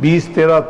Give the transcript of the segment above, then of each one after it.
2013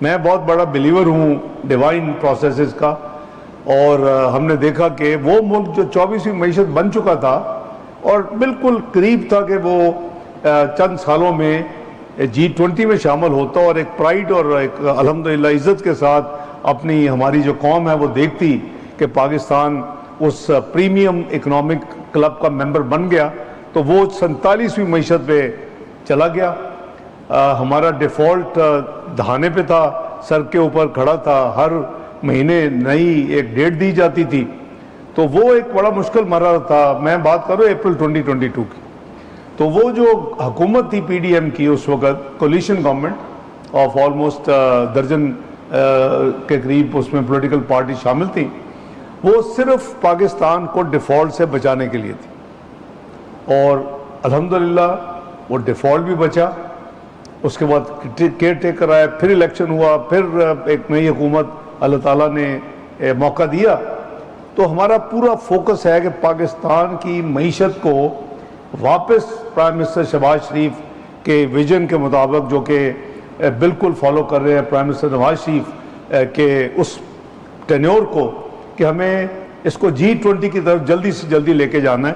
میں بہت بڑا بلیور ہوں ڈیوائن پروسیسز کا، اور ہم نے دیکھا کہ وہ ملک جو 24ویں معیشت بن چکا تھا اور بالکل قریب تھا کہ وہ چند سالوں میں G20 میں شامل ہوتا، اور ایک پرائیڈ اور ایک الحمدللہ عزت کے ساتھ اپنی ہماری جو قوم ہے وہ دیکھتی کہ پاکستان اس پریمیم اکنامک کلب کا ممبر بن گیا، تو وہ 47ویں معیشت پہ چلا گیا۔ ہمارا ڈیفالٹ دہانے پہ تھا، سر کے اوپر کھڑا تھا، ہر مہینے نئی ایک ڈیٹ دی جاتی تھی، تو وہ ایک بڑا مشکل مرحلہ تھا۔ میں بات کروں اپریل 2022 کی، تو وہ جو حکومت تھی پی ڈی ایم کی اس وقت، کولیشن گورنمنٹ آف آلموسٹ درجن کے قریب اس میں پولیٹیکل پارٹی شامل تھی، وہ صرف پاکستان کو ڈیفالٹ سے بچانے کے لیے تھی، اور الحمدللہ وہ ڈیفالٹ بھی بچا۔ اس کے بعد کیئر ٹیکر آئے، پھر الیکشن ہوا، پھر ایک نئی حکومت اللہ تعالیٰ نے موقع دیا۔ تو ہمارا پورا فوکس ہے کہ پاکستان کی معیشت کو واپس پرائم منسٹر شہباز شریف کے ویژن کے مطابق، جو کہ بالکل فالو کر رہے ہیں پرائم منسٹر نواز شریف کے اس ٹینیور کو، کہ ہمیں اس کو G20 کی طرف جلدی سے جلدی لے کے جانا ہے۔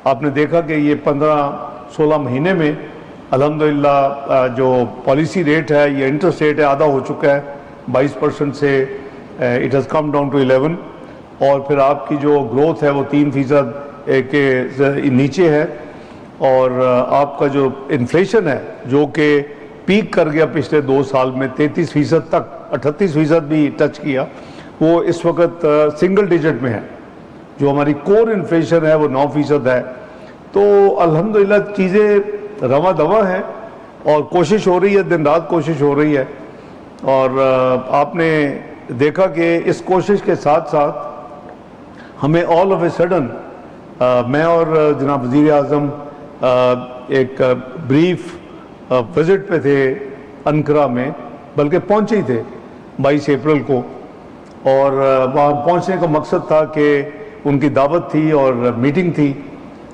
آپ نے دیکھا کہ یہ 15-16 مہینے میں الحمدللہ جو پالیسی ریٹ ہے، یہ انٹرسٹ ریٹ ہے، آدھا ہو چکا ہے، 22% سے it has come down to 11، اور پھر آپ کی جو گروتھ ہے وہ 3% کے نیچے ہے، اور آپ کا جو انفلیشن ہے جو کہ پیک کر گیا پچھلے 2 سال میں 33% تک، 38% بھی ٹچ کیا، وہ اس وقت سنگل ڈیجٹ میں ہے۔ جو ہماری کور انفلیشن ہے وہ 9% ہے۔ تو الحمدللہ چیزیں رواں دواں ہیں، اور کوشش ہو رہی ہے، دن رات کوشش ہو رہی ہے، اور آپ نے دیکھا کہ اس کوشش کے ساتھ ساتھ ہمیں آل آف اے سڈن، میں اور جناب وزیر اعظم ایک بریف وزٹ پہ تھے انقرہ میں، بلکہ پہنچے ہی تھے 22 اپریل کو، اور وہاں پہنچنے کا مقصد تھا کہ ان کی دعوت تھی اور میٹنگ تھی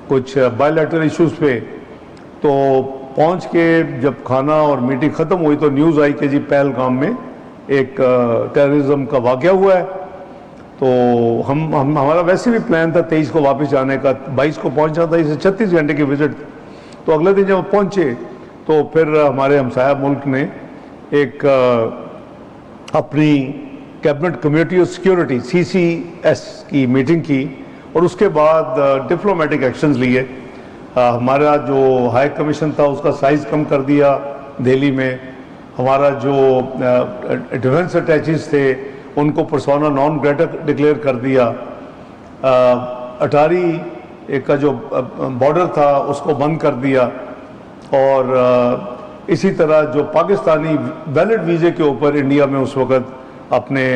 کچھ بائی لیٹرل ایشوز پہ۔ تو پہنچ کے جب کھانا اور میٹنگ ختم ہوئی تو نیوز آئی کہ جی پہلگام میں ایک ٹیررزم کا واقعہ ہوا ہے۔ تو ہمارا ویسے بھی پلان تھا 23 کو واپس جانے کا، 22 کو پہنچا تھا، اسے 36 گھنٹے کی وزٹ تھی۔ تو اگلے دن جب پہنچے تو پھر ہمارے ہمسایہ ملک نے ایک اپنی cabinet committee of security CCS کی میٹنگ کی، اور اس کے بعد ڈپلومیٹک ایکشنز لیے۔ ہمارا جو ہائی کمیشن تھا اس کا سائز کم کر دیا دہلی میں، ہمارا جو ڈیفنس اٹیچیز تھے ان کو پرسونا نان گریٹا ڈکلیئر کر دیا، اٹاری کا جو بارڈر تھا اس کو بند کر دیا، اور اسی طرح جو پاکستانی ویلڈ ویزے کے اوپر انڈیا میں اس وقت اپنے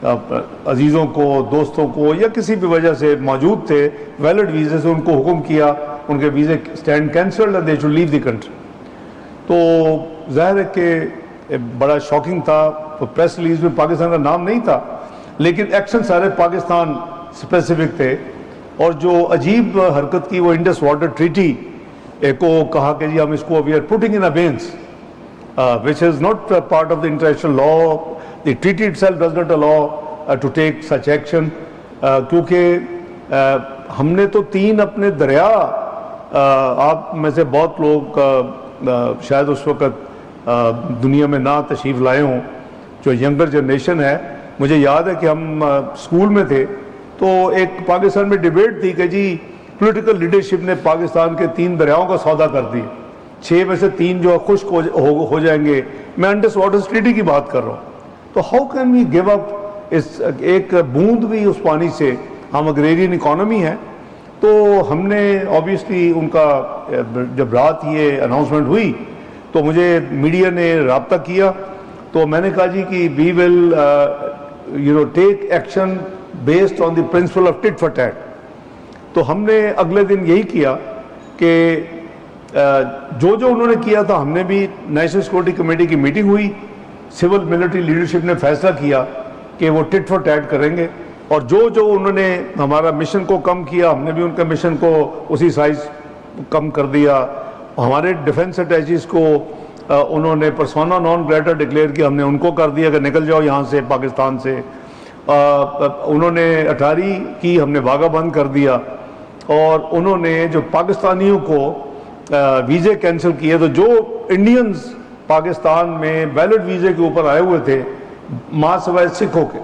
عزیزوں کو، دوستوں کو، یا کسی بھی وجہ سے موجود تھے ویلڈ ویزے سے، ان کو حکم کیا ان کے ویزے stand cancelled and they should leave the country. تو ظاہر ہے کہ بڑا شاکنگ تھا، پریس ریلیز میں پاکستان کا نام نہیں تھا، لیکن ایکشن سارے پاکستان اسپیسیفک تھے، اور جو عجیب حرکت کی وہ انڈس واٹر ٹریٹی کو کہا کہ جی ہم اس کو we are putting in abeyance which is not part of the international law. The treaty itself does not allow to take such action. کیونکہ ہم نے تو 3 اپنے دریا، آپ میں سے بہت لوگ شاید اس وقت دنیا میں نہ تشریف لائے ہوں، جو ینگر جنریشن ہے۔ مجھے یاد ہے کہ ہم اسکول میں تھے تو ایک پاکستان میں ڈیبیٹ تھی کہ جی پولیٹیکل لیڈرشپ نے پاکستان کے 3 دریاؤں کا سودا کر دی، 6 میں سے 3 جو خشک ہو جائیں گے۔ میں انڈس واٹر ٹریٹی کی بات کر رہا ہوں۔ تو how can we give up اس ایک بوند بھی اس پانی سے؟ ہم اگریرین اکانومی ہیں، تو ہم نے آبویسلی ان کا جب رات یہ اناؤنسمنٹ ہوئی تو مجھے میڈیا نے رابطہ کیا، تو میں نے کہا جی کہ we will take action based on the principle of tit for tat. تو ہم نے اگلے دن یہی کیا کہ جو انہوں نے کیا تھا ہم نے بھی، نیشنل سیکورٹی کمیٹی کی میٹنگ ہوئی، سول ملٹری لیڈرشپ نے فیصلہ کیا کہ وہ ٹٹ فار ٹیٹ کریں گے، اور جو انہوں نے ہمارا مشن کو کم کیا ہم نے بھی ان کا مشن کو اسی سائز کم کر دیا۔ ہمارے ڈیفنس اٹیچیز کو انہوں نے پرسونا نان گریٹا ڈکلیئر کیا, ہم نے ان کو کر دیا کہ نکل جاؤ یہاں سے پاکستان سے. انہوں نے اٹاری کی, ہم نے واگا بند کر دیا. اور انہوں نے جو پاکستانیوں کو ویزے کینسل کیے, تو جو انڈینز پاکستان میں ویلڈ ویزے کے اوپر آئے ہوئے تھے ماں سوائے سکھوں کے,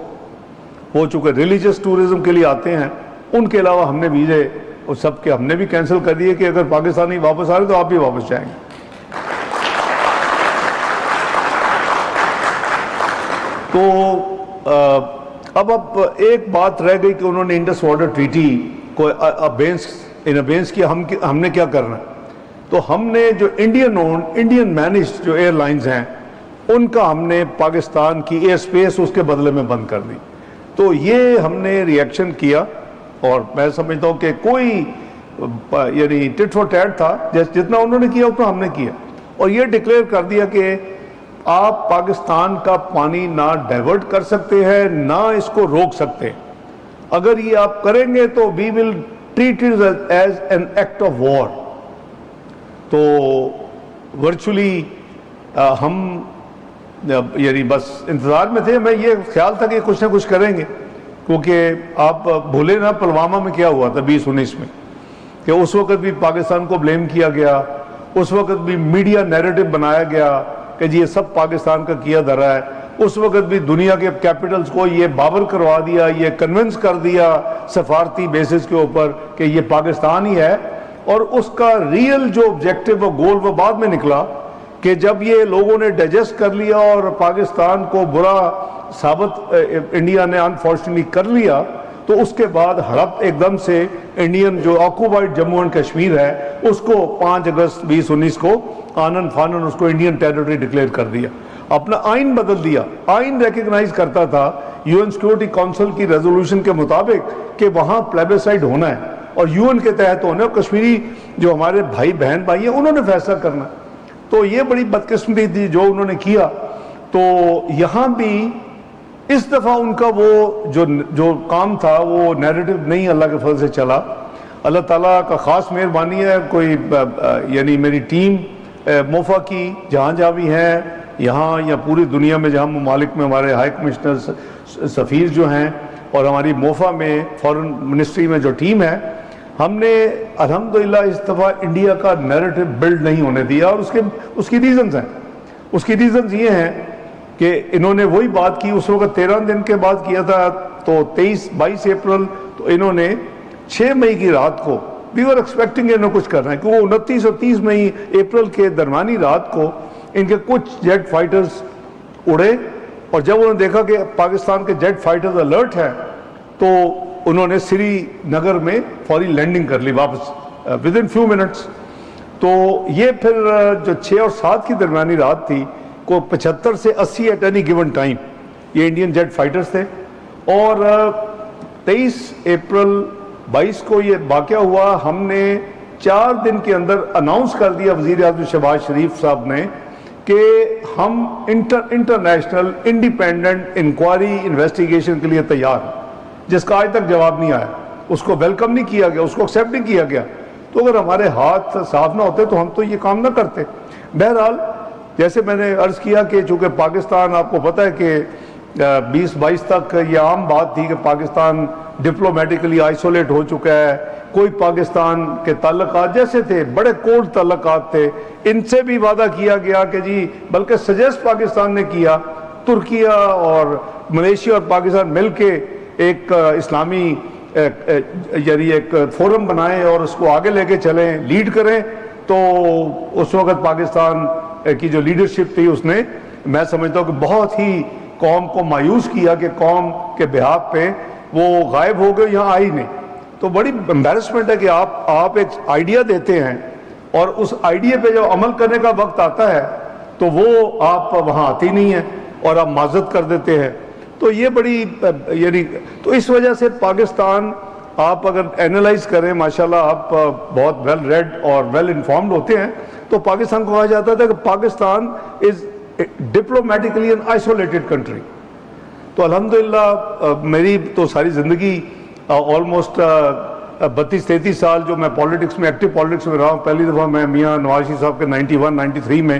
وہ چونکہ ریلیجس ٹورزم کے لیے آتے ہیں, ان کے علاوہ ہم نے ویزے سب کے ہم نے بھی کینسل کر دیے کہ اگر پاکستانی واپس آ رہے تو آپ بھی واپس جائیں گے. تو اب ایک بات رہ گئی کہ انہوں نے انڈس واٹر ٹریٹی کو ابینس کیا, ہم نے کیا کرنا ہے. تو ہم نے جو انڈین اونڈ انڈین مینجڈ جو ایئر لائنز ہیں ان کا ہم نے پاکستان کی ایئر سپیس اس کے بدلے میں بند کر دی. تو یہ ہم نے ریئیکشن کیا, اور میں سمجھتا ہوں کہ کوئی یعنی ٹٹ فار ٹیٹ تھا, جتنا انہوں نے کیا اتنا ہم نے کیا, اور یہ ڈکلیئر کر دیا کہ آپ پاکستان کا پانی نہ ڈائیورٹ کر سکتے ہیں نہ اس کو روک سکتے. اگر یہ آپ کریں گے تو we will treat it as an act of war. تو ورچولی ہم یعنی بس انتظار میں تھے. میں یہ خیال تھا کہ کچھ نہ کچھ کریں گے, کیونکہ آپ بھولے نا پلوامہ میں کیا ہوا تھا 2019 میں, کہ اس وقت بھی پاکستان کو بلیم کیا گیا, اس وقت بھی میڈیا نیریٹو بنایا گیا کہ جی یہ سب پاکستان کا کیا دھرا ہے. اس وقت بھی دنیا کے کیپٹلز کو یہ بابر کروا دیا, یہ کنونس کر دیا سفارتی بیسس کے اوپر کہ یہ پاکستان ہی ہے. اور اس کا ریئل جو آبجیکٹو و گول وہ بعد میں نکلا کہ جب یہ لوگوں نے ڈائجسٹ کر لیا اور پاکستان کو برا ثابت انڈیا نے انفارچونیٹلی کر لیا, تو اس کے بعد ہڑپ ایک دم سے انڈین جو آکوپائڈ جموں اینڈ کشمیر ہے اس کو 5 اگست 2019 کو آنن فانن اس کو انڈین ٹیریٹری ڈکلیئر کر دیا, اپنا آئین بدل دیا. آئین ریکگنائز کرتا تھا یو این سیکورٹی کونسل کی ریزولوشن کے مطابق کہ وہاں پلیبیسائڈ ہونا ہے اور یو این کے تحت ہونا ہے, اور کشمیری جو ہمارے بھائی بہن بھائی ہیں انہوں نے فیصلہ کرنا. تو یہ بڑی بدقسمتی تھی جو انہوں نے کیا. تو یہاں بھی اس دفعہ ان کا وہ جو کام تھا وہ نیریٹو نہیں اللہ کے فضل سے چلا. اللہ تعالیٰ کا خاص مہربانی ہے, کوئی یعنی میری ٹیم موفا کی جہاں جہاں بھی ہیں یہاں یا پوری دنیا میں جہاں ممالک میں ہمارے ہائی کمشنر سفیر جو ہیں, اور ہماری موفا میں فورن منسٹری میں جو ٹیم ہے, ہم نے الحمدللہ اس دفعہ انڈیا کا نیریٹو بلڈ نہیں ہونے دیا. اور اس کی ریزنز ہیں. اس کی ریزنز یہ ہیں کہ انہوں نے وہی بات کی اس وقت 13 دن کے بعد کیا تھا, تو 22 اپریل, تو انہوں نے 6 مئی کی رات کو وی ور ایکسپیکٹنگ انہوں کچھ کر رہے ہیں, کیونکہ 29 اور 30 مئی اپریل کے درمیانی رات کو ان کے کچھ جیٹ فائٹرز اڑے, اور جب انہوں نے دیکھا کہ پاکستان کے جیٹ فائٹرز الرٹ ہیں تو انہوں نے سری نگر میں فوری لینڈنگ کر لی واپس ود ان فیو منٹس. تو یہ پھر جو 6 اور 7 کی درمیانی رات تھی کو 75 سے 80 ایٹ اینی گیون ٹائم یہ انڈین جیٹ فائٹرز تھے. اور 23 اپریل 22 کو یہ واقعہ ہوا. ہم نے 4 دن کے اندر اناؤنس کر دیا وزیر اعظم شہباز شریف صاحب نے کہ ہم انٹرنیشنل انڈیپینڈنٹ انکوائری انویسٹیگیشن کے لیے تیار ہیں, جس کا آج تک جواب نہیں آیا. اس کو ویلکم نہیں کیا گیا, اس کو ایکسیپٹ نہیں کیا گیا. تو اگر ہمارے ہاتھ صاف نہ ہوتے تو ہم تو یہ کام نہ کرتے. بہرحال جیسے میں نے عرض کیا کہ چونکہ پاکستان آپ کو پتہ ہے کہ 2022 تک یہ عام بات تھی کہ پاکستان ڈپلومیٹکلی آئسولیٹ ہو چکا ہے. کوئی پاکستان کے تعلقات جیسے تھے بڑے کولڈ تعلقات تھے, ان سے بھی وعدہ کیا گیا کہ جی, بلکہ سجیسٹ پاکستان نے کیا ترکیہ اور ملیشیا اور پاکستان مل کے ایک اسلامی یعنی ایک فورم بنائیں اور اس کو آگے لے کے چلیں, لیڈ کریں. تو اس وقت پاکستان کی جو لیڈرشپ تھی اس نے, میں سمجھتا ہوں کہ بہت ہی قوم کو مایوس کیا کہ قوم کے بہاف پہ وہ غائب ہو گئے, یہاں آئی نہیں. تو بڑی امبیرسمنٹ ہے کہ آپ ایک آئیڈیا دیتے ہیں اور اس آئیڈیا پہ جب عمل کرنے کا وقت آتا ہے تو وہ آپ وہاں آتی نہیں ہیں اور آپ معذرت کر دیتے ہیں. تو یہ بڑی یعنی تو اس وجہ سے پاکستان آپ اگر اینالائز کریں, ماشاءاللہ آپ بہت ویل ریڈ اور ویل انفارمڈ ہوتے ہیں, تو پاکستان کو کہا جاتا تھا کہ پاکستان از ڈپلومیٹکلی این آئسولیٹڈ کنٹری. تو الحمدللہ میری تو ساری زندگی آلموسٹ 32-33 سال جو میں پالیٹکس میں ایکٹیو پالیٹکس میں رہا ہوں. پہلی دفعہ میں میاں نواز شریف صاحب کے 91-93 میں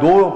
2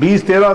20, 13,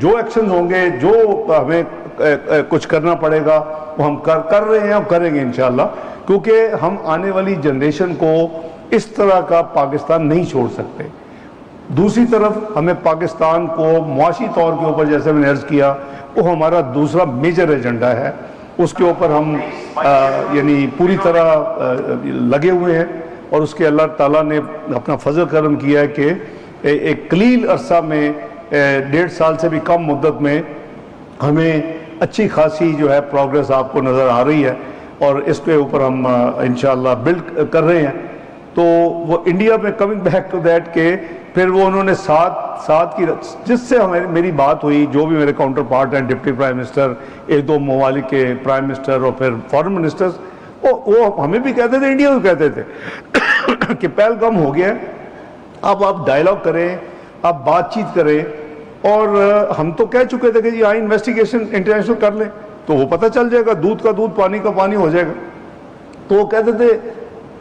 جو ایکشن ہوں گے, جو ہمیں کچھ کرنا پڑے گا وہ ہم کر رہے ہیں اور کریں گے انشاءاللہ, کیونکہ ہم آنے والی جنریشن کو اس طرح کا پاکستان نہیں چھوڑ سکتے. دوسری طرف ہمیں پاکستان کو معاشی طور کے اوپر, جیسے میں نے عرض کیا, وہ ہمارا دوسرا میجر ایجنڈا ہے, اس کے اوپر ہم یعنی پوری طرح لگے ہوئے ہیں. اور اس کے اللہ تعالیٰ نے اپنا فضل کرم کیا ہے کہ ایک قلیل عرصہ میں 1.5 سال سے بھی کم مدت میں ہمیں اچھی خاصی جو ہے پروگریس آپ کو نظر آ رہی ہے, اور اس کے اوپر ہم انشاءاللہ بلڈ کر رہے ہیں. تو وہ انڈیا میں کمنگ بیک ٹو دیٹ کہ پھر وہ انہوں نے ساتھ کی جس سے میری بات ہوئی, جو بھی میرے کاؤنٹر پارٹ ہیں, ڈپٹی پرائم منسٹر, 1-2 ممالک کے پرائم منسٹر اور پھر فارن منسٹرز, وہ ہمیں بھی کہتے تھے, انڈیا بھی کہتے تھے کہ پہلگام ہو گیا, اب آپ ڈائیلاگ کریں, آپ بات چیت کریں. اور ہم تو کہہ چکے تھے کہ جی انویسٹیگیشن انٹرنیشنل کر لیں تو وہ پتہ چل جائے گا, دودھ کا دودھ پانی کا پانی ہو جائے گا. تو وہ کہتے تھے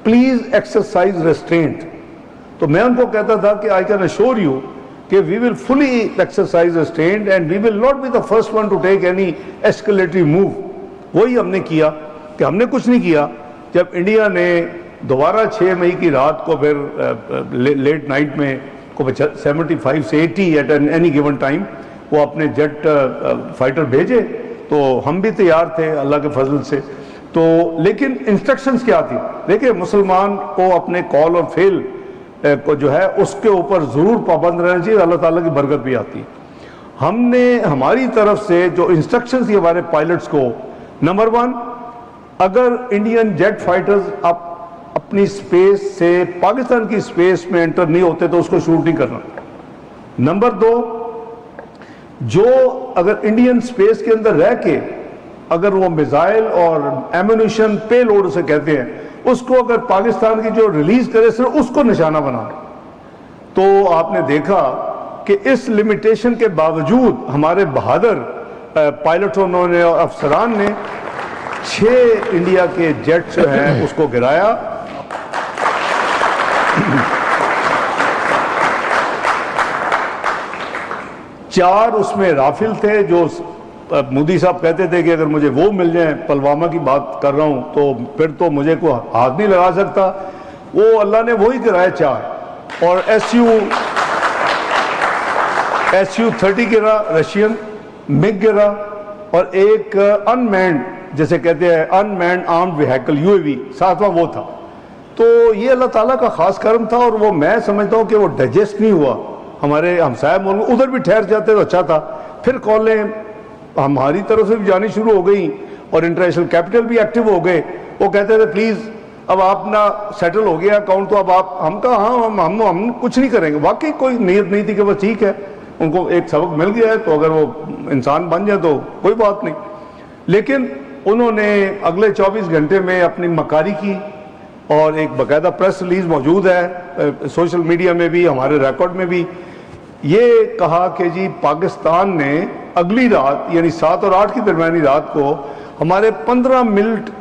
پلیز ایکسرسائز ریسٹرینٹ. تو میں ان کو کہتا تھا کہ آئی کین ایشور یو کہ we will fully exercise restraint and we will not be the first one to take any escalatory move. وہی ہم نے کیا کہ ہم نے کچھ نہیں کیا. جب انڈیا نے دوبارہ 6 مئی کی رات کو پھر لیٹ نائٹ میں 75 سے 80 ایٹ اینی گیون ٹائم وہ اپنے جیٹ فائٹر بھیجے, تو ہم بھی تیار تھے اللہ کے فضل سے. تو لیکن انسٹرکشنز کیا تھی؟ دیکھیں, مسلمان کو اپنے کال اور فعل کو جو ہے اس کے اوپر ضرور پابند رہنا چاہیے, اللہ تعالیٰ کی برکت بھی آتی ہے. ہم نے ہماری طرف سے جو انسٹرکشنز تھی ہمارے پائلٹس کو, نمبر 1, اگر انڈین جیٹ فائٹرز اپنی سپیس سے پاکستان کی سپیس میں انٹر نہیں ہوتے تو اس کو شوٹ نہیں کرنا. نمبر 2, جو اگر انڈین سپیس کے اندر رہ کے اگر وہ میزائل اور ایمونیشن پے لوڈ اسے کہتے ہیں, اس کو اگر پاکستان کی جو ریلیز کرے صرف اس کو نشانہ بنانا. تو آپ نے دیکھا کہ اس لمیٹیشن کے باوجود ہمارے بہادر پائلٹوں نے اور افسران نے 6 انڈیا کے جیٹ جو ہیں اس کو گرایا. چار اس میں رافل تھے, جو مودی صاحب کہتے تھے کہ اگر مجھے وہ مل جائیں, پلوامہ کی بات کر رہا ہوں, تو پھر تو مجھے کوئی ہاتھ نہیں لگا سکتا. وہ اللہ نے وہی گرائے 4. اور SU-30 گرا رشین, MiG گرا, اور ایک انمینڈ جیسے کہتے ہیں انمینڈ آرمڈ وہیکل UAV 7واں وہ تھا. تو یہ اللہ تعالیٰ کا خاص کرم تھا, اور وہ میں سمجھتا ہوں کہ وہ ڈائجسٹ نہیں ہوا. ہمارے ہمسائے ملک ادھر بھی ٹھہر جاتے تو اچھا تھا. پھر کالیں ہماری طرف سے بھی جانی شروع ہو گئی, اور انٹرنیشنل کیپٹل بھی ایکٹیو ہو گئے. وہ کہتے تھے پلیز اب آپ نا سیٹل ہو گیا اکاؤنٹ, تو اب آپ, ہم کہا ہاں ہم کچھ نہیں کریں گے. واقعی کوئی نیت نہیں تھی کہ بس ٹھیک ہے, ان کو ایک سبق مل گیا ہے تو اگر وہ انسان بن جائے تو کوئی بات نہیں. لیکن انہوں نے اگلے 24 گھنٹے میں اپنی مکاری کی, اور ایک باقاعدہ پریس ریلیز موجود ہے سوشل میڈیا میں بھی, ہمارے ریکارڈ میں بھی, یہ کہا کہ جی پاکستان نے اگلی رات یعنی 7 اور 8 کی درمیانی رات کو ہمارے 15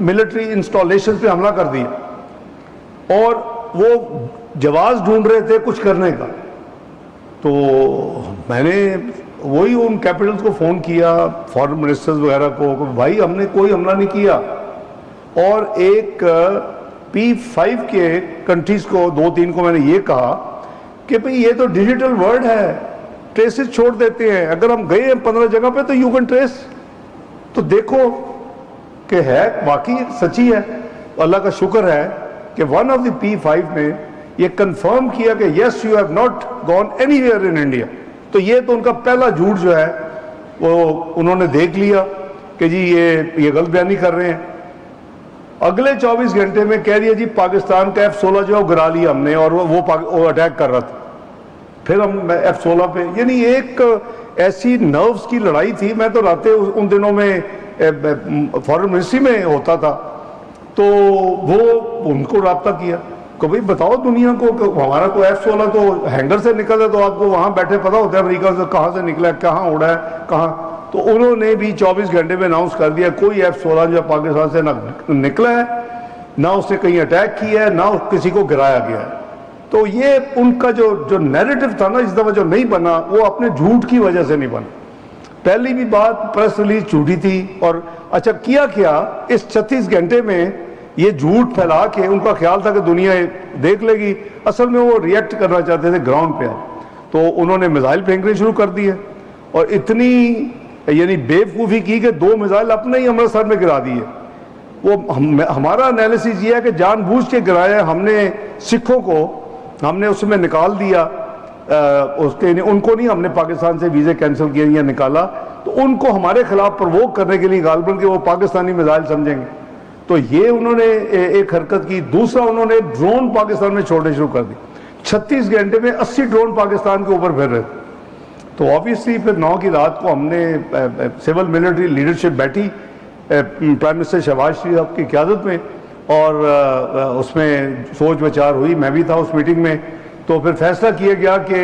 ملٹری انسٹالیشن پہ حملہ کر دیا, اور وہ جواز ڈھونڈ رہے تھے کچھ کرنے کا. تو میں نے وہی ان کیپٹلز کو فون کیا, فارن منسٹرز وغیرہ کو, کہ بھائی ہم نے کوئی حملہ نہیں کیا. اور ایک P5 کے کنٹریز کو 2-3 کو میں نے یہ کہا کہ بھئی یہ تو ڈیجیٹل ورلڈ ہے, ٹریسز چھوڑ دیتے ہیں, اگر ہم گئے ہیں 15 جگہ پہ تو یو کین ٹریس, تو دیکھو کہ ہے واقعی سچی ہے. اللہ کا شکر ہے کہ ون آف دی P5 میں یہ کنفرم کیا کہ yes you have not gone anywhere in India. تو یہ تو ان کا پہلا جھوٹ جو ہے وہ انہوں نے دیکھ لیا کہ جی یہ غلط بیانی کر رہے ہیں. اگلے 24 گھنٹے میں کہہ رہی ہے جی پاکستان کا F-16 جو ہے وہ گرا لیا ہم نے, اور وہ اٹیک کر رہا تھا. پھر ہم F-16 پہ, یعنی ایک ایسی نروز کی لڑائی تھی. میں تو راتیں ان دنوں میں فارن منسٹری میں ہوتا تھا, تو وہ ان کو رابطہ کیا کہ بھئی بتاؤ دنیا کو کہ ہمارا کوئی F-16 تو ہینگر سے نکل ہے, تو آپ کو وہاں بیٹھے پتہ ہوتا ہے امریکہ سے کہاں سے نکلا ہے, کہاں اڑا ہے, کہاں. تو انہوں نے بھی 24 گھنٹے میں اناؤنس کر دیا کوئی F-16 جو پاکستان سے نہ نکلا ہے, نہ اس نے کہیں اٹیک کیا ہے, نہ کسی کو گرایا گیا ہے. تو یہ ان کا جو نیریٹو تھا نا اس دفعہ جو نہیں بنا وہ اپنے جھوٹ کی وجہ سے نہیں بنا. پہلی بھی بات پریس ریلیز جھوٹی تھی. اور اچھا کیا اس 36 گھنٹے میں یہ جھوٹ پھیلا کے ان کا خیال تھا کہ دنیا دیکھ لے گی. اصل میں وہ ریئیکٹ کرنا چاہتے تھے گراؤنڈ پہ. تو انہوں نے میزائل پھینکنے شروع کر دیے اور اتنی یعنی بیوقوفی کی کہ 2 میزائل اپنے ہی امرتسر میں گرا دیے. وہ ہمارا انالیسس یہ ہے کہ جان بوجھ کے گرایا. ہم نے سکھوں کو ہم نے اس میں نکال دیا. ان کو نہیں ہم نے پاکستان سے ویزے کینسل کیے یا نکالا, تو ان کو ہمارے خلاف پرووک کرنے کے لیے غالباً کہ وہ پاکستانی میزائل سمجھیں گے. تو یہ انہوں نے ایک حرکت کی. دوسرا انہوں نے ڈرون پاکستان میں چھوڑنے شروع کر دی. 36 گھنٹے میں 80 ڈرون پاکستان کے اوپر پھر رہے. تو آبویسلی پھر 9 کی رات کو ہم نے سول ملٹری لیڈرشپ بیٹھی پرائم منسٹر شہباز شریف کی قیادت میں, اور اس میں سوچ بچار ہوئی. میں بھی تھا اس میٹنگ میں. تو پھر فیصلہ کیا گیا کہ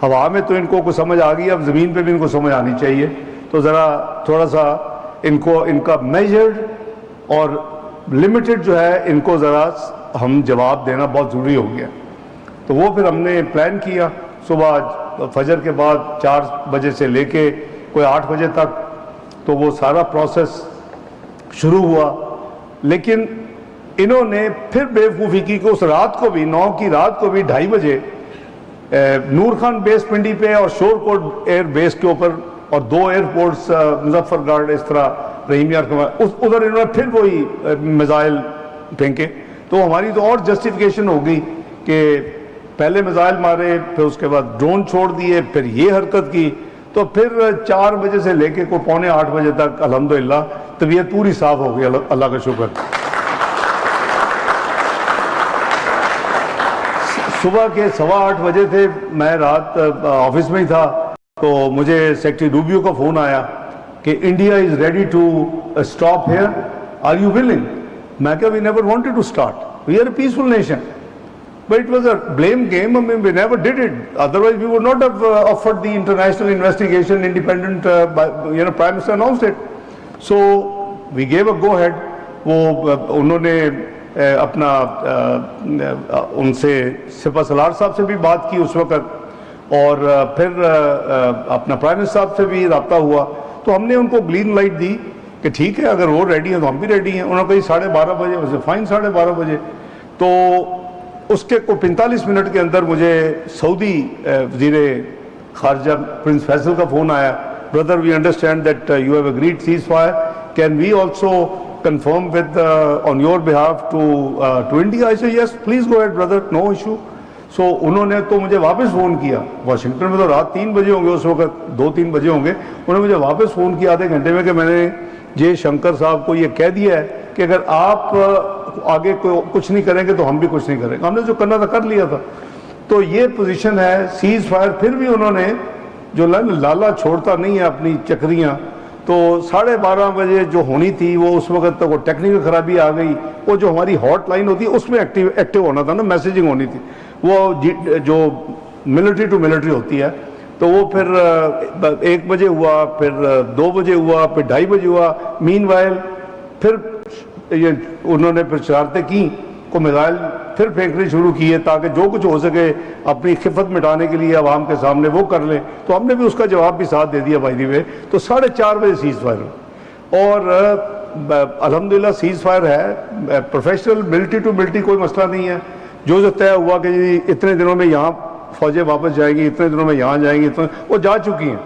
ہوا میں تو ان کو کچھ سمجھ آ گئی, اب زمین پہ بھی ان کو سمجھ آنی چاہیے. تو ذرا تھوڑا سا ان کا میجرڈ اور لمیٹڈ جو ہے ان کو ذرا ہم جواب دینا بہت ضروری ہو گیا. تو وہ پھر ہم نے پلان کیا. صبح فجر کے بعد 4 بجے سے لے کے کوئی 8 بجے تک تو وہ سارا پروسیس شروع ہوا. لیکن انہوں نے پھر بیوقوفی کی کہ اس رات کو بھی 9 کی رات کو بھی 2:30 بجے نور خان بیس پنڈی پہ اور شور کوٹ ایئر بیس کے اوپر اور 2 ایئرپورٹس مظفر گڑھ اس طرح رحیم یار ادھر انہوں نے پھر وہی میزائل پھینکے. تو ہماری تو اور جسٹیفیکیشن ہو گئی کہ پہلے میزائل مارے, پھر اس کے بعد ڈرون چھوڑ دیے, پھر یہ حرکت کی. تو پھر 4 بجے سے لے کے کوئی 7:45 بجے تک الحمدللہ طبیعت پوری صاف ہو گئی. اللہ کا شکر. صبح کے 8:15 بجے تھے, میں رات آفس میں ہی تھا. تو مجھے سیکرٹری روبیو کا فون آیا کہ India is ready to stop here, are you willing? میں کہا we never wanted to start, we are a peaceful nation. But it was a blame game. I mean, we never did it. Otherwise, we would not have offered the international investigation independent. Prime Minister announced it. So we gave a go-ahead. وہ انہوں نے اپنا ان سے سپہ سالار صاحب سے بھی بات کی اس وقت, اور پھر اپنا پرائم منسٹر صاحب سے بھی رابطہ ہوا. تو ہم نے ان کو گرین لائٹ دی کہ ٹھیک ہے, اگر وہ ریڈی ہیں تو ہم بھی ریڈی ہیں. انہوں نے کہی 12:30 بجے, ویسے فائن 12:30 بجے. تو اس کے کوئی 45 منٹ کے اندر مجھے سعودی وزیر خارجہ پرنس فیصل کا فون آیا. Brother, we understand that you have agreed ceasefire, can we also confirm with on your behalf to India? I say yes please go ahead brother, no issue. So انہوں نے تو مجھے واپس phone کیا. Washington میں تو رات 3 بجے ہوں گے اس وقت, 2-3 بجے ہوں گے. انہوں نے مجھے واپس فون کیا آدھے گھنٹے میں کہ میں نے جے شنکر صاحب کو یہ کہہ دیا ہے کہ اگر آپ آگے کچھ نہیں کریں گے تو ہم بھی کچھ نہیں کریں گے. ہم نے جو کرنا تھا کر لیا تھا. تو یہ پوزیشن ہے. سیز فائر پھر بھی انہوں نے جو لالا چھوڑتا نہیں ہے اپنی چکریاں, تو 12:30 بجے جو ہونی تھی وہ اس وقت تک وہ ٹیکنیکل خرابی آ گئی. وہ جو ہماری ہاٹ لائن ہوتی ہے اس میں ایکٹیو ہونا تھا نا, میسیجنگ ہونی تھی. وہ جو ملٹری ٹو ملٹری ہوتی ہے. تو وہ پھر 1 بجے ہوا, پھر 2 بجے ہوا, پھر 2:30 بجے ہوا. مین وائل پھر یہ انہوں نے پھر شرارتیں کی, کو میزائل پھر پھینکنے شروع کیے تاکہ جو کچھ ہو سکے اپنی خفت مٹانے کے لیے عوام کے سامنے وہ کر لیں. تو ہم نے بھی اس کا جواب بھی ساتھ دے دیا بائی دی وے. تو 4:30 بجے سیز فائر, اور الحمدللہ سیز فائر ہے. پروفیشنل ملٹری ٹو ملٹری کوئی مسئلہ نہیں ہے. جو طے ہوا کہ جی اتنے دنوں میں یہاں فوجیں واپس جائیں گی, اتنے دنوں میں یہاں جائیں گی, وہ جا چکی ہیں.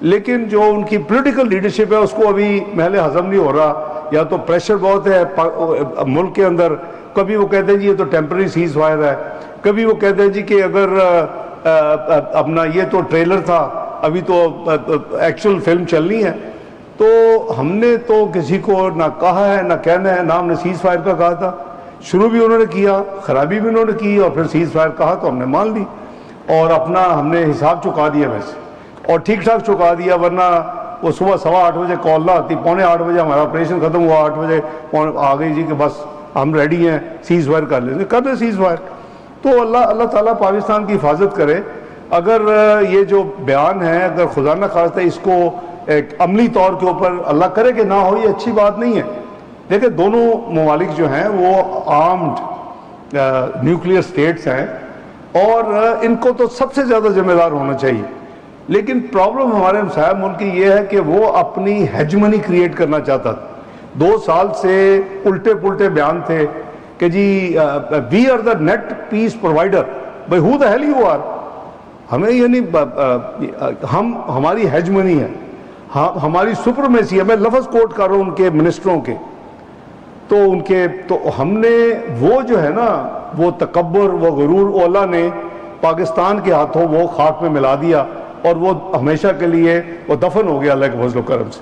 لیکن جو ان کی پولیٹیکل لیڈرشپ ہے اس کو ابھی محل ہضم نہیں ہو رہا. یا تو پریشر بہت ہے ملک کے اندر. کبھی وہ کہتے ہیں جی یہ تو ٹیمپرری سیز فائر ہے, کبھی وہ کہتے ہیں جی کہ اگر اپنا یہ تو ٹریلر تھا, ابھی تو ایکچوئل فلم چلنی ہے. تو ہم نے تو کسی کو نہ کہا ہے نہ کہنا ہے, نہ ہم نے سیز فائر کا کہا تھا. شروع بھی انہوں نے کیا, خرابی بھی انہوں نے کی, اور پھر سیز فائر کہا تو ہم نے مان لی اور اپنا ہم نے حساب چکا دیا ویسے, اور ٹھیک ٹھاک چکا دیا. ورنہ وہ صبح 8:15 بجے کال نہ آتی, 7:45 بجے ہمارا آپریشن ختم ہوا, 8 بجے آ گئی جی کہ بس ہم ریڈی ہیں, سیز فائر کر لیں. کر دیں سیز فائر. تو اللہ تعالیٰ پاکستان کی حفاظت کرے. اگر یہ جو بیان ہے, اگر خدا نہ خواستہ اس کو ایک عملی طور کے اوپر اللہ کرے کہ نہ ہو, یہ اچھی بات نہیں ہے. دیکھیں دونوں ممالک جو ہیں وہ آرمڈ نیوکلیئر سٹیٹس ہیں, اور ان کو تو سب سے زیادہ ذمہ دار ہونا چاہیے. لیکن پرابلم ہمارے ہمسایہ ملک کی یہ ہے کہ وہ اپنی ہیجمنی کریٹ کرنا چاہتا تھا. 2 سال سے الٹے پلٹے بیان تھے کہ جی we are the net peace provider. بھائی who the hell you are? ہمیں یعنی ہماری ہیجمنی ہے, ہماری سپرمیسی ہے. میں لفظ کوٹ کر رہا ہوں ان کے منسٹروں کے, تو ہم نے وہ جو ہے نا وہ تکبر, وہ غرور, اللہ نے پاکستان کے ہاتھوں وہ خاک میں ملا دیا اور وہ ہمیشہ کے لیے وہ دفن ہو گیا اللہ کے فضل و کرم سے.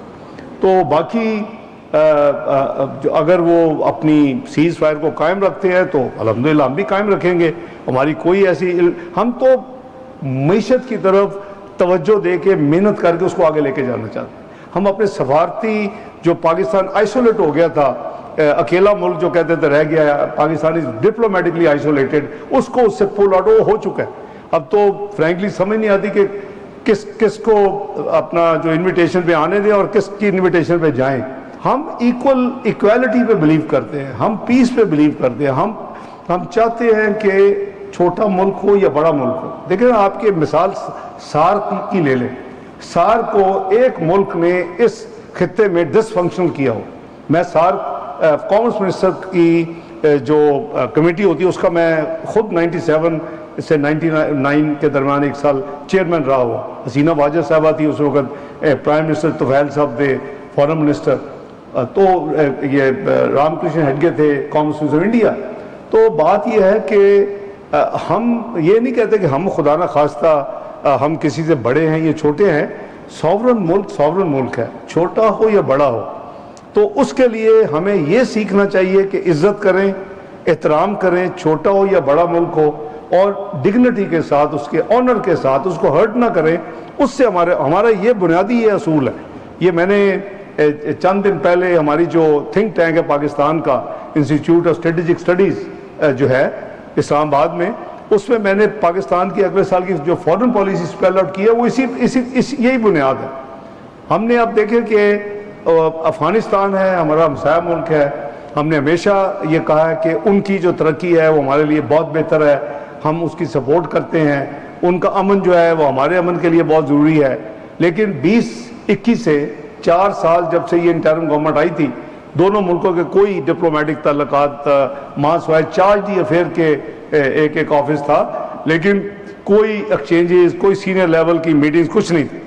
تو باقی اگر وہ اپنی سیز فائر کو قائم رکھتے ہیں تو الحمدللہ ہم بھی قائم رکھیں گے. ہماری کوئی ایسی, ہم تو معیشت کی طرف توجہ دے کے محنت کر کے اس کو آگے لے کے جانا چاہتے ہیں. ہم اپنے سفارتی جو پاکستان آئسولیٹ ہو گیا تھا, اکیلا ملک جو کہتے تھے رہ گیا ہے, پاکستان از ڈپلومیٹکلی آئسولیٹڈ, اس کو اس سے پول آؤٹ ہو چکا ہے. اب تو فرینکلی سمجھ نہیں آتی کہ کس کو اپنا جو انویٹیشن پہ آنے دیں اور کس کی انویٹیشن پہ جائیں. ہم ایکویلٹی پہ بلیو کرتے ہیں, ہم پیس پہ بلیو کرتے ہیں. ہم چاہتے ہیں کہ چھوٹا ملک ہو یا بڑا ملک ہو. دیکھیں آپ کی مثال سارک کی لے لیں. سارک کو ایک ملک نے اس خطے میں ڈس فنکشن کیا ہو. میں سارک کامرس منسٹر کی جو کمیٹی ہوتی ہے اس کا میں خود 97 سے 99 کے درمیان 1 سال چیئرمین رہا ہوا. حسینہ واجد صاحبہ تھی اس وقت, پرائم منسٹر طفیل صاحب تھے فارن منسٹر, تو یہ رام کرشن ہیڈگے تھے کامرس منسٹر انڈیا. تو بات یہ ہے کہ ہم یہ نہیں کہتے کہ ہم خدا نہ خواستہ ہم کسی سے بڑے ہیں یا چھوٹے ہیں. سوورن ملک ہے, چھوٹا ہو یا بڑا ہو. تو اس کے لیے ہمیں یہ سیکھنا چاہیے کہ عزت کریں, احترام کریں, چھوٹا ہو یا بڑا ملک ہو, اور ڈگنیٹی کے ساتھ, اس کے آنر کے ساتھ, اس کو ہرٹ نہ کریں. اس سے ہمارا یہ بنیادی یہ اصول ہے. یہ میں نے چند دن پہلے ہماری جو تھنک ٹینک ہے پاکستان کا, انسٹیٹیوٹ آف اسٹریٹجک اسٹڈیز جو ہے اسلام آباد میں, اس میں میں نے پاکستان کی اگلے سال کی جو فارن پالیسی اسپیل آؤٹ کی ہے وہ یہی بنیاد ہے. ہم نے اب دیکھیں کہ افغانستان ہے, ہمارا ہمسایہ ملک ہے. ہم نے ہمیشہ یہ کہا ہے کہ ان کی جو ترقی ہے وہ ہمارے لیے بہت بہتر ہے, ہم اس کی سپورٹ کرتے ہیں. ان کا امن جو ہے وہ ہمارے امن کے لیے بہت ضروری ہے. لیکن 2021 سے 4 سال جب سے یہ انٹرم گورنمنٹ آئی تھی, دونوں ملکوں کے کوئی ڈپلومیٹک تعلقات ماں سوائے چارج دی افیئر کے ایک آفس تھا, لیکن کوئی ایکسچینجز, کوئی سینئر لیول کی میٹنگز کچھ نہیں تھی.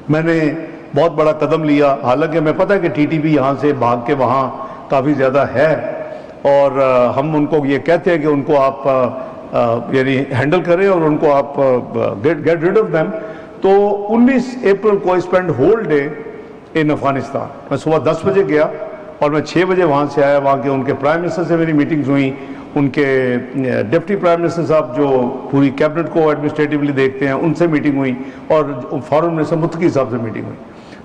میں نے بہت بڑا قدم لیا, حالانکہ میں پتہ ہے کہ ٹی ٹی پی یہاں سے بھاگ کے وہاں کافی زیادہ ہے, اور ہم ان کو یہ کہتے ہیں کہ ان کو آپ یعنی ہینڈل کریں اور ان کو آپ گیٹ ریڈ آف دیم. تو 19 اپریل کو اسپینڈ ہول ڈے ان افغانستان. میں صبح 10 بجے گیا اور میں 6 بجے وہاں سے آیا. وہاں کے ان کے پرائم منسٹر سے میری میٹنگز ہوئیں, ان کے ڈپٹی پرائم منسٹر صاحب جو پوری کیبنٹ کو ایڈمنسٹریٹیولی دیکھتے ہیں ان سے میٹنگ ہوئی, اور فارن منسٹر متقی صاحب سے میٹنگ ہوئی.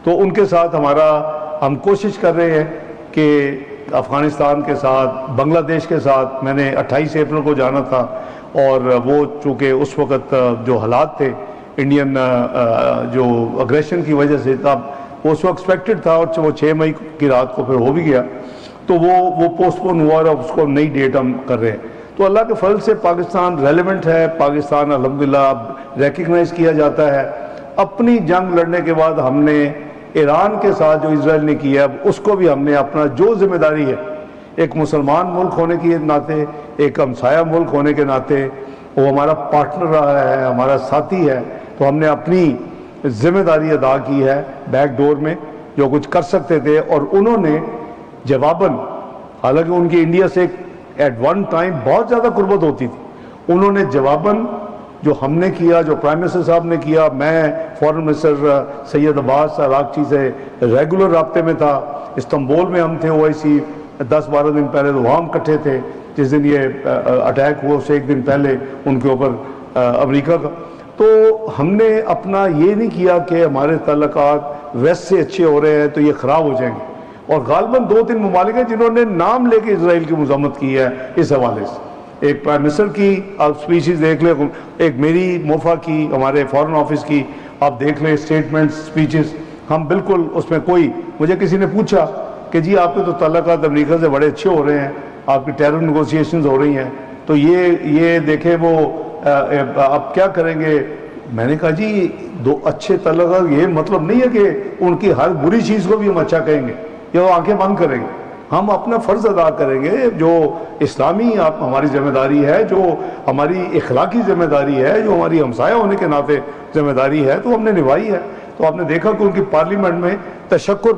تو ان کے ساتھ ہم کوشش کر رہے ہیں کہ افغانستان کے ساتھ, بنگلہ دیش کے ساتھ, میں نے 28 اپریل کو جانا تھا, اور وہ چونکہ اس وقت جو حالات تھے انڈین جو اگریشن کی وجہ سے تھا, اس وقت ایکسپیکٹڈ تھا, اور وہ 6 مئی کی رات کو پھر ہو بھی گیا, تو وہ پوسٹ پون ہوا, اور اس کو نئی ڈیٹ ہم کر رہے ہیں. تو اللہ کے فضل سے پاکستان ریلیونٹ ہے, پاکستان الحمدللہ اب ریکگنائز کیا جاتا ہے. اپنی جنگ لڑنے کے بعد ہم نے ایران کے ساتھ جو اسرائیل نے کیا ہے, اس کو بھی ہم نے اپنا جو ذمہ داری ہے ایک مسلمان ملک ہونے کے ناطے, ایک ہمسایہ ملک ہونے کے ناطے, وہ ہمارا پارٹنر رہا ہے, ہمارا ساتھی ہے, تو ہم نے اپنی ذمہ داری ادا کی ہے بیک ڈور میں جو کچھ کر سکتے تھے. اور انہوں نے جواباً, حالانکہ ان کی انڈیا سے ایٹ ون ٹائم بہت زیادہ قربت ہوتی تھی, انہوں نے جواباً جو ہم نے کیا, جو پرائم منسٹر صاحب نے کیا, میں فارن منسٹر سید عباس عراقچی سے ریگولر رابطے میں تھا. استنبول میں ہم تھے OIC 10-12 دن پہلے, تو وہاں ہم کٹھے تھے جس دن یہ اٹیک ہوا, اس سے 1 دن پہلے ان کے اوپر امریکہ کا. تو ہم نے اپنا یہ نہیں کیا کہ ہمارے تعلقات ویسٹ سے اچھے ہو رہے ہیں تو یہ خراب ہو جائیں گے. اور غالباً 2-3 ممالک ہیں جنہوں نے نام لے کے اسرائیل کی مذمت کی ہے اس حوالے سے. ایک پرائم منسٹر کی آپ سپیچز دیکھ لیں, ایک میری موفا کی, ہمارے فارن آفس کی آپ دیکھ لیں اسٹیٹمنٹ سپیچز. ہم بالکل اس میں کوئی, مجھے کسی نے پوچھا کہ جی آپ کے تو تعلقات امریکہ سے بڑے اچھے ہو رہے ہیں, آپ کی ٹیرر نیگوسیشنز ہو رہی ہیں, تو یہ دیکھیں وہ آپ کیا کریں گے؟ میں نے کہا جی دو اچھے تعلق یہ مطلب نہیں ہے کہ ان کی ہر بری چیز کو بھی ہم اچھا کہیں گے یا وہ آنکھیں بند کریں گے. ہم اپنا فرض ادا کریں گے جو اسلامی ہماری ذمہ داری ہے, جو ہماری اخلاقی ذمہ داری ہے, جو ہماری ہمسایہ ہونے کے ناطے ذمہ داری ہے, تو ہم نے نبھائی ہے. تو آپ نے دیکھا کہ ان کی پارلیمنٹ میں تشکر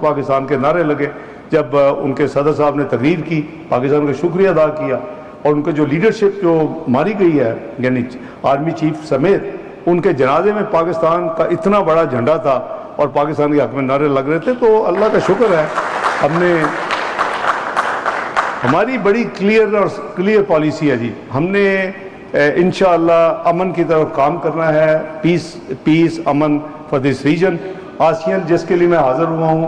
پاکستان کے نعرے لگے. جب ان کے صدر صاحب نے تقریر کی, پاکستان کا شکریہ ادا کیا, اور ان کا جو لیڈرشپ جو ماری گئی ہے یعنی آرمی چیف سمیت, ان کے جنازے میں پاکستان کا اتنا بڑا جھنڈا تھا اور پاکستان کے حق میں نعرے لگ رہے تھے. تو اللہ کا شکر ہے ہم نے, ہماری بڑی کلیئر پالیسی ہے جی. ہم نے انشاءاللہ امن کی طرف کام کرنا ہے, پیس امن فار دس ریجن. آسیان جس کے لیے میں حاضر ہوا ہوں,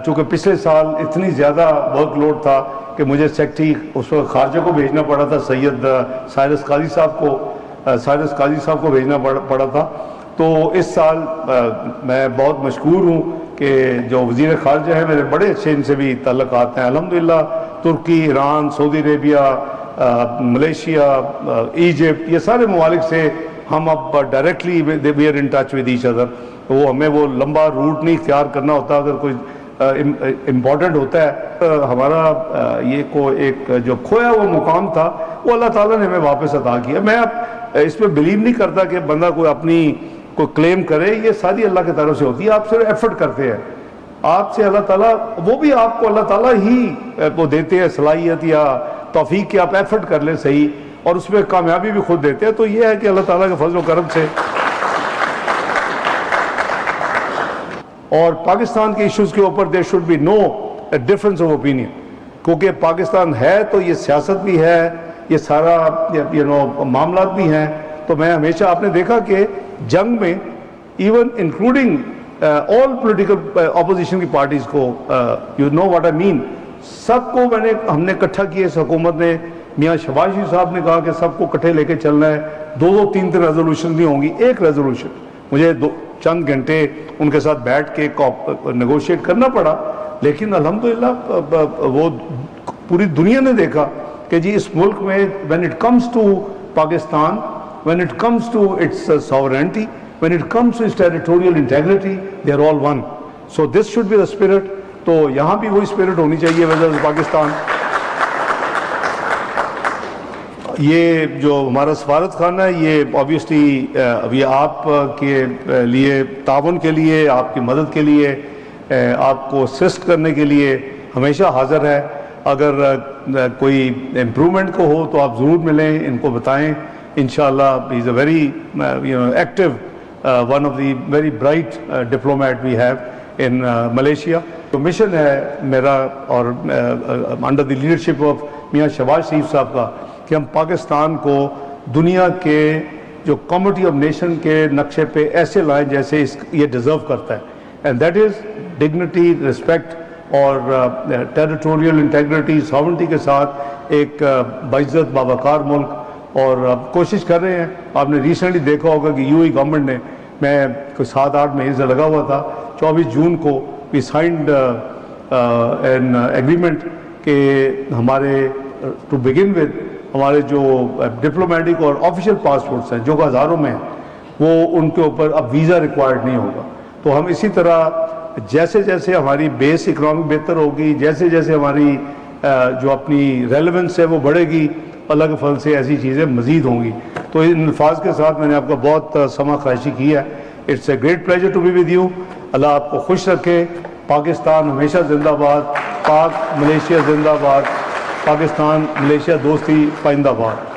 چونکہ پچھلے سال اتنی زیادہ ورک لوڈ تھا کہ مجھے سیکٹری اس وقت خارجہ کو بھیجنا پڑا تھا, سید سائرس قاضی صاحب کو بھیجنا پڑا تھا. تو اس سال میں بہت مشکور ہوں کہ جو وزیر خارجہ ہیں میرے بڑے اچھے ان سے بھی تعلقات ہیں الحمدللہ. ترکی, ایران, سعودی عربیہ, ملیشیا, ایجپٹ, یہ سارے ممالک سے ہم اب directly we are in touch with each other. وہ ہمیں وہ لمبا روٹ نہیں اختیار کرنا ہوتا. اگر کوئی امپورٹنٹ ہوتا ہے, ہمارا یہ ایک جو کھویا ہوا مقام تھا وہ اللہ تعالیٰ نے ہمیں واپس عطا کیا. میں اب اس پہ بلیو نہیں کرتا کہ بندہ کوئی اپنی کوئی کلیم کرے, یہ ساری اللہ کی طرف سے ہوتی ہے. آپ صرف ایفرٹ کرتے ہیں, آپ سے اللہ تعالیٰ, وہ بھی آپ کو اللہ تعالیٰ ہی وہ دیتے ہیں صلاحیت یا توفیق کہ آپ ایفرٹ کر لیں صحیح, اور اس میں کامیابی بھی خود دیتے ہیں. تو یہ ہے کہ اللہ تعالیٰ کے فضل و کرم سے. اور پاکستان کے ایشوز کے اوپر there should be no difference of opinion, کیونکہ پاکستان ہے تو یہ سیاست بھی ہے, یہ سارا معاملات بھی ہیں. تو میں ہمیشہ, آپ نے دیکھا کہ جنگ میں even including all political opposition کی پارٹیز کو, you know what I mean, سب کو ہم نے اکٹھا کیا اس حکومت نے. میاں شہباز شریف صاحب نے کہا کہ سب کو اکٹھے لے کے چلنا ہے, 2-3 ریزولوشن نہیں ہوں گی, ایک ریزولوشن. مجھے چند گھنٹے ان کے ساتھ بیٹھ کے نیگوشیٹ کرنا پڑا, لیکن الحمدللہ وہ پوری دنیا نے دیکھا کہ جی اس ملک میں when it comes to Pakistan, when it comes to its sovereignty, when it comes to its territorial integrity, they are all one. So this should be the spirit. تو یہاں بھی وہی اسپرٹ ہونی چاہیے ویدر پاکستان. یہ جو ہمارا سفارت خانہ ہے, یہ آبویسلی ابھی آپ کے لیے تعاون کے لیے, آپ کی مدد کے لیے, آپ کو اسسٹ کرنے کے لیے ہمیشہ حاضر ہے. اگر کوئی امپرومنٹ کو ہو تو آپ ضرور ملیں, ان کو بتائیں. انشاءاللہ he is a very active, one of the very bright diplomat we have in Malaysia. تو مشن ہے میرا اور انڈر دی لیڈرشپ آف میاں شہباز شریف صاحب کا کہ ہم پاکستان کو دنیا کے جو کمیونٹی آف نیشن کے نقشے پہ ایسے لائیں جیسے یہ ڈیزرو کرتا ہے. And that is dignity, respect اور ٹیریٹوریل انٹیگریٹی, ساورنٹی کے ساتھ ایک باعزت باوقار ملک. اور کوشش کر رہے ہیں. آپ نے ریسنٹلی دیکھا ہوگا کہ یو ای گورنمنٹ نے, میں کوئی 7-8 مہینے سے لگا ہوا تھا, 24 جون کو we signed an agreement کہ ہمارے to begin with ہمارے جو ڈپلومیٹک اور آفیشیل پاسپورٹس ہیں جو کہ ہزاروں میں ہیں, وہ ان کے اوپر اب ویزا ریکوائرڈ نہیں ہوگا. تو ہم اسی طرح جیسے جیسے ہماری بیس اکنامک بہتر ہوگی, جیسے جیسے ہماری جو اپنی ریلیونس ہے وہ بڑھے گی, اللہ کے فضل سے ایسی چیزیں مزید ہوں گی. تو ان الفاظ کے ساتھ میں نے آپ کا بہت سما خواہشی کی ہے. It's a great pleasure to be with you. Allah آپ کو خوش رکھے. پاکستان ہمیشہ زندہ باد, پاک ملیشیا زندہ باد, پاکستان ملیشیا دوستی پائندہ باد.